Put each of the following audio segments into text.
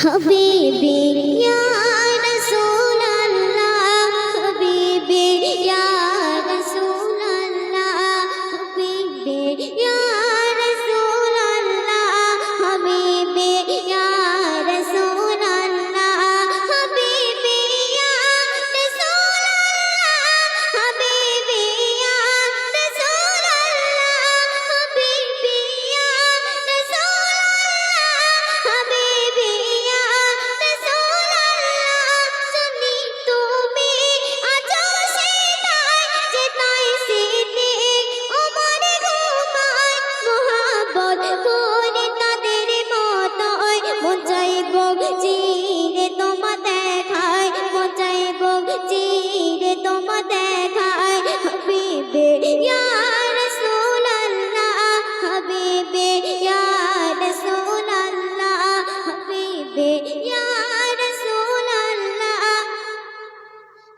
হাবিবি ইয়া রাসূলুল্লাহ হাবিবি ইয়া রাসূলুল্লাহ হাবিবি ইয়া রাসূলুল্লাহ হাবিবি ইয়া রাসূলুল্লাহ হাবিবি ইয়া রাসূলুল্লাহ হাবিবি ইয়া রাসূলুল্লাহ হাবিবি ইয়া রাসূলুল্লাহ হাবিবি ইয়া রাসূলুল্লাহ জানি তুমি আছো সেটাই যেটাই সিদ্দিক ওমর ঘুমায় মোহাব্বত করে তাদের মতোই মন চাইব চিরে তোমা দেখায় মন চাইব চিরে তোমা দেখায় হাবিবি ইয়া রাসূলুল্লাহ হাবিবি ইয়া রাসূলুল্লাহ হাবিবি ইয়া রাসূলুল্লাহ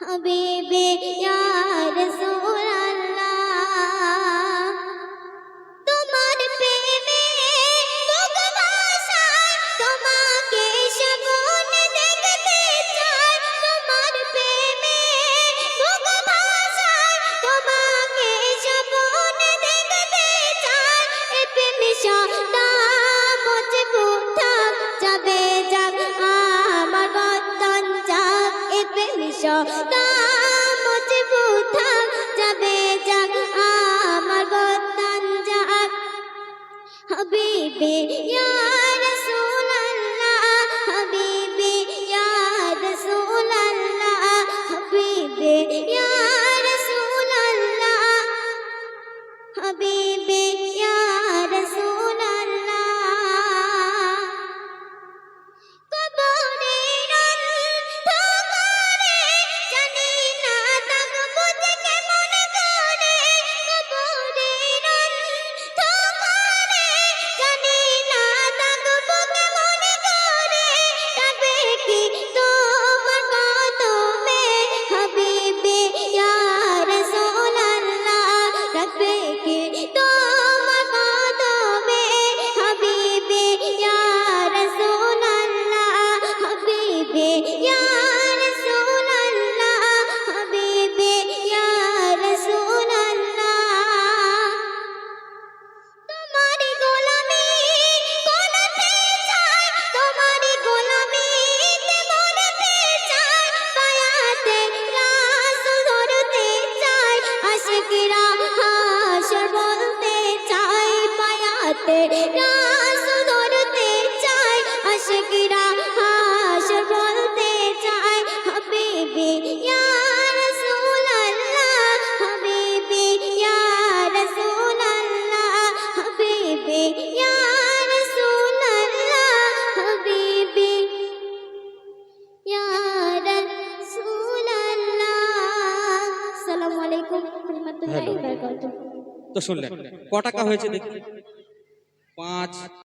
হাবিবি ইয়া রাসূলুল্লাহ তোমার প্রেমে বুক ভাসায় তোমাকে সগুন দেখতে চাই তোমার প্রেমে বুক ভাসায় তোমাকে সগুন দেখতে চাই এ প্রেম সদা মজবুত থাক যাবে যাক আমার বদন যাক এ প্রেম সদা মজবুত থাক যাবে যাক আমার বদন যাক হাবিবি ইয়া রাসূলুল্লাহ হাবিবি ইয়া রাসূলুল্লাহ হাবিবি ইয়া রাসূলুল্লাহ হাবিবি ইয়া রাসূলুল্লাহ কবরের অন্ধকারে জানি না থাকবো যে কেমন করে কবরের অন্ধকারে জানি না থাকবো কেমন করে তবে কি তোমার কদমে হাবিবি ইয়া রাসূলুল্লাহ তবে কি তোমার কদমে হাবিবি ইয়া রাসূলুল্লাহ হাবিবি ইয়া রাসূলুল্লাহ হাবিবি ইয়া রাসূলুল্লাহ তোমারি গোলামি করতে চাই তোমারি গোলামিতে মরতে চাই পায়াতে রাসূল ধরতে চাই আশিকরা হাসর বলতে চাই পায়াতে রাসূল ধরতে চাই আশিকরা হাসর বলতে চাই হাবিবি ইয়া রাসূলুল্লাহ হাবিবি ইয়া রাসূলুল্লাহ হাবিবি ইয়া রাসূলুল্লাহ হাবিবি ইয়া রাসূলুল্লাহ আসসালামু আলাইকুম ওয়া রাহমাতুল্লাহি ওয়া বারাকাতুহু। তো শুনলেন ক টাকা হয়েছে দেখি 5